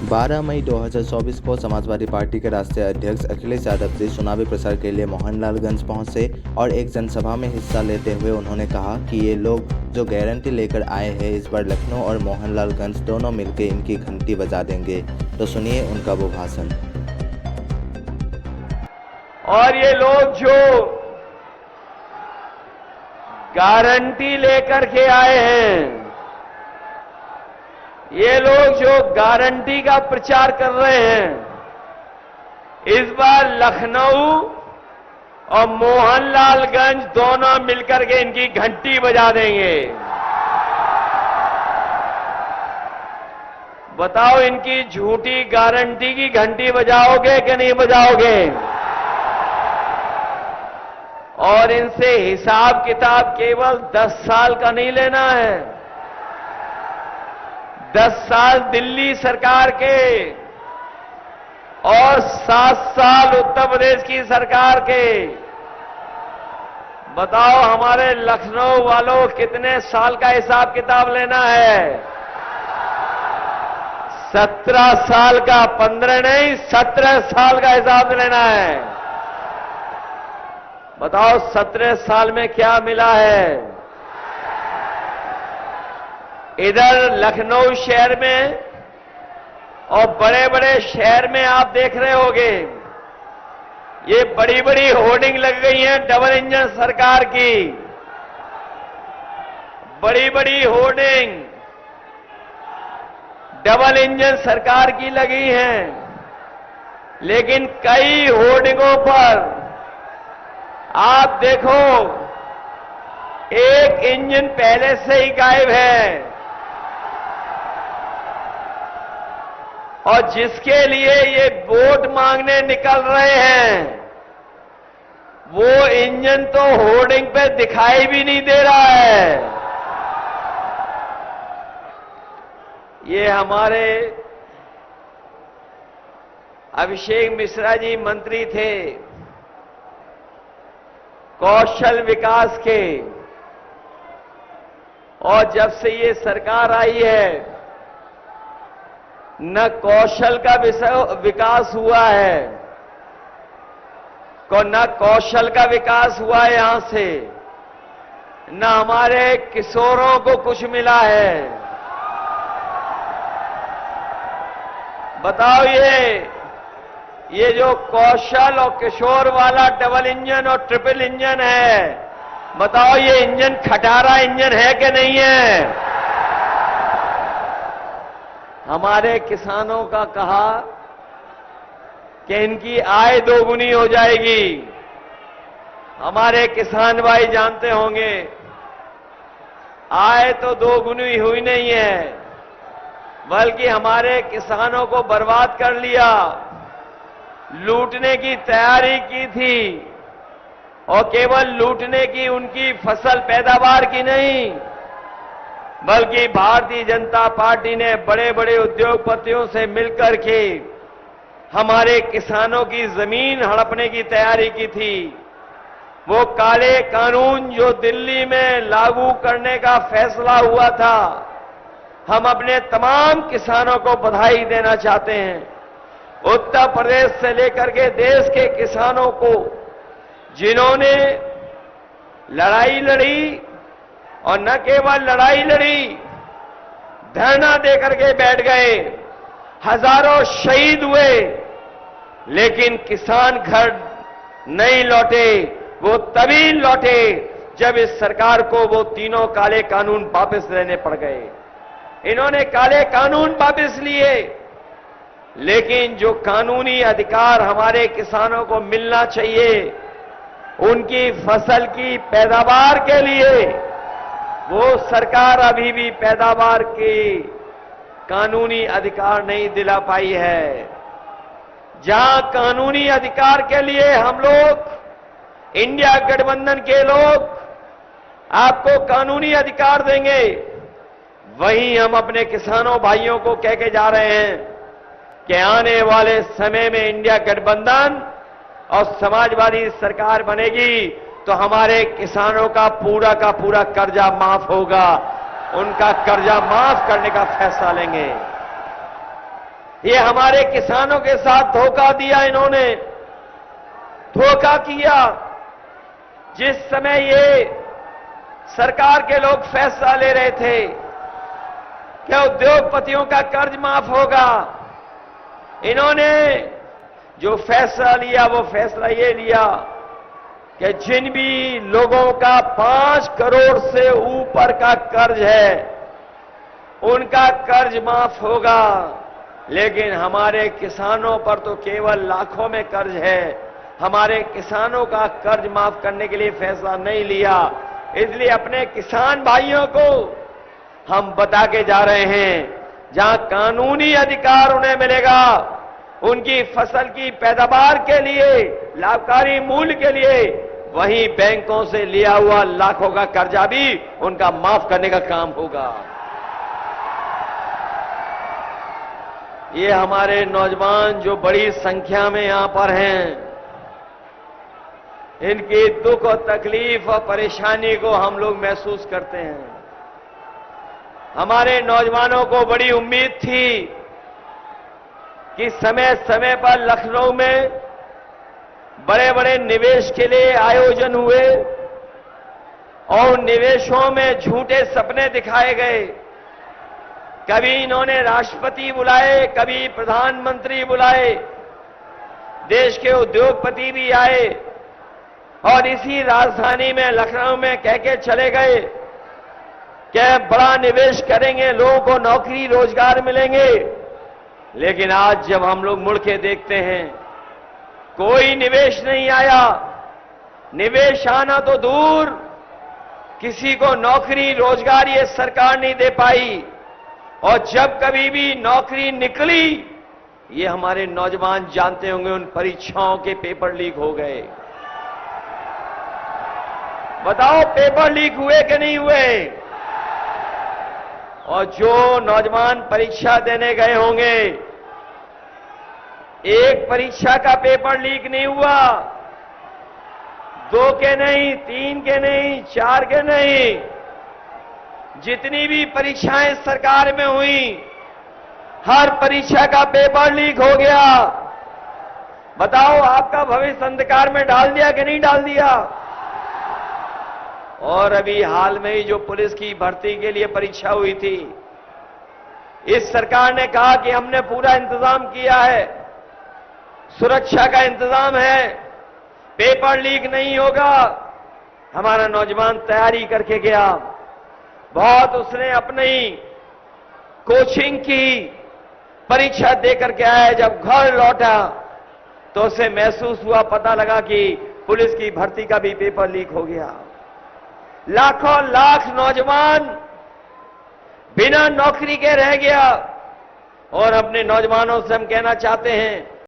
12 मई 2024 को समाजवादी पार्टी के राष्ट्रीय अध्यक्ष अखिलेश यादव जी चुनावी प्रचार के लिए मोहनलालगंज पहुंचे और एक जनसभा में हिस्सा लेते हुए उन्होंने कहा कि ये लोग जो गारंटी लेकर आए हैं इस बार लखनऊ और मोहनलालगंज दोनों मिलकर इनकी घंटी बजा देंगे। तो सुनिए उनका वो भाषण। और ये लोग जो गारंटी लेकर के आए हैं, ये लोग जो गारंटी का प्रचार कर रहे हैं, इस बार लखनऊ और मोहनलालगंज दोनों मिलकर के इनकी घंटी बजा देंगे। बताओ, इनकी झूठी गारंटी की घंटी बजाओगे कि नहीं बजाओगे? और इनसे हिसाब किताब केवल 10 साल का नहीं लेना है। 10 साल दिल्ली सरकार के और 7 साल उत्तर प्रदेश की सरकार के। बताओ, हमारे लखनऊ वालों कितने साल का हिसाब किताब लेना है? 17 साल का, 15 नहीं 17 साल का हिसाब लेना है। बताओ, 17 साल में क्या मिला है? इधर लखनऊ शहर में और बड़े बड़े शहर में आप देख रहे होंगे, ये बड़ी बड़ी होर्डिंग लग गई हैं डबल इंजन सरकार की। बड़ी बड़ी होर्डिंग डबल इंजन सरकार की लगी हैं, लेकिन कई होर्डिंगों पर आप देखो एक इंजन पहले से ही गायब है, और जिसके लिए ये वोट मांगने निकल रहे हैं, वो इंजन तो होर्डिंग पे दिखाई भी नहीं दे रहा है। ये हमारे अभिषेक मिश्रा जी मंत्री थे कौशल विकास के, और जब से ये सरकार आई है न कौशल का विकास हुआ है, न कौशल का विकास हुआ है यहां से, न हमारे किशोरों को कुछ मिला है। बताओ, ये जो कौशल और किशोर वाला डबल इंजन और ट्रिपल इंजन है, बताओ ये इंजन खटारा इंजन है कि नहीं है? हमारे किसानों का कहा कि इनकी आय दोगुनी हो जाएगी। हमारे किसान भाई जानते होंगे, आय तो दोगुनी हुई नहीं है, बल्कि हमारे किसानों को बर्बाद कर लिया। लूटने की तैयारी की थी, और केवल लूटने की, उनकी फसल पैदावार की नहीं, बल्कि भारतीय जनता पार्टी ने बड़े बड़े उद्योगपतियों से मिलकर के हमारे किसानों की जमीन हड़पने की तैयारी की थी। वो काले कानून जो दिल्ली में लागू करने का फैसला हुआ था, हम अपने तमाम किसानों को बधाई देना चाहते हैं। उत्तर प्रदेश से लेकर के देश के किसानों को, जिन्होंने लड़ाई लड़ी, और न केवल लड़ाई लड़ी, धरना देकर के बैठ गए, हजारों शहीद हुए, लेकिन किसान घर नहीं लौटे। वो तभी लौटे जब इस सरकार को वो तीनों काले कानून वापस लेने पड़ गए। इन्होंने काले कानून वापस लिए, लेकिन जो कानूनी अधिकार हमारे किसानों को मिलना चाहिए, उनकी फसल की पैदावार के लिए, वो सरकार अभी भी पैदावार के कानूनी अधिकार नहीं दिला पाई है। जहां कानूनी अधिकार के लिए हम लोग, इंडिया गठबंधन के लोग आपको कानूनी अधिकार देंगे, वहीं हम अपने किसानों भाइयों को कह के जा रहे हैं कि आने वाले समय में इंडिया गठबंधन और समाजवादी सरकार बनेगी तो हमारे किसानों का पूरा कर्जा माफ होगा। उनका कर्जा माफ करने का फैसला लेंगे। ये हमारे किसानों के साथ धोखा दिया इन्होंने, धोखा किया। जिस समय ये सरकार के लोग फैसला ले रहे थे कि उद्योगपतियों का कर्ज माफ होगा, इन्होंने जो फैसला लिया वो फैसला ये लिया कि जिन भी लोगों का 5 करोड़ से ऊपर का कर्ज है उनका कर्ज माफ होगा, लेकिन हमारे किसानों पर तो केवल लाखों में कर्ज है। हमारे किसानों का कर्ज माफ करने के लिए फैसला नहीं लिया। इसलिए अपने किसान भाइयों को हम बता के जा रहे हैं, जहां कानूनी अधिकार उन्हें मिलेगा, उनकी फसल की पैदावार के लिए, लाभकारी मूल्य के लिए, वहीं बैंकों से लिया हुआ लाखों का कर्जा भी उनका माफ करने का काम होगा। ये हमारे नौजवान जो बड़ी संख्या में यहां पर हैं, इनकी दुख और तकलीफ और परेशानी को हम लोग महसूस करते हैं। हमारे नौजवानों को बड़ी उम्मीद थी कि समय समय पर लखनऊ में बड़े बड़े निवेश के लिए आयोजन हुए और निवेशों में झूठे सपने दिखाए गए। कभी इन्होंने राष्ट्रपति बुलाए, कभी प्रधानमंत्री बुलाए, देश के उद्योगपति भी आए और इसी राजधानी में लखनऊ में कह के चले गए कि बड़ा निवेश करेंगे, लोगों को नौकरी रोजगार मिलेंगे। लेकिन आज जब हम लोग मुड़ के देखते हैं, कोई निवेश नहीं आया। निवेश आना तो दूर, किसी को नौकरी रोजगार ये सरकार नहीं दे पाई। और जब कभी भी नौकरी निकली, ये हमारे नौजवान जानते होंगे, उन परीक्षाओं के पेपर लीक हो गए। बताओ, पेपर लीक हुए कि नहीं हुए? और जो नौजवान परीक्षा देने गए होंगे, एक परीक्षा का पेपर लीक नहीं हुआ, 2 के नहीं, 3 के नहीं, 4 के नहीं, जितनी भी परीक्षाएं सरकार में हुई, हर परीक्षा का पेपर लीक हो गया। बताओ, आपका भविष्य अंधकार में डाल दिया कि नहीं डाल दिया? और अभी हाल में ही जो पुलिस की भर्ती के लिए परीक्षा हुई थी, इस सरकार ने कहा कि हमने पूरा इंतजाम किया है, सुरक्षा का इंतजाम है, पेपर लीक नहीं होगा। हमारा नौजवान तैयारी करके गया, बहुत उसने अपनी कोचिंग की, परीक्षा देकर के आया। जब घर लौटा तो उसे महसूस हुआ, पता लगा कि पुलिस की भर्ती का भी पेपर लीक हो गया। लाखों लाख नौजवान बिना नौकरी के रह गया। और अपने नौजवानों से हम कहना चाहते हैं,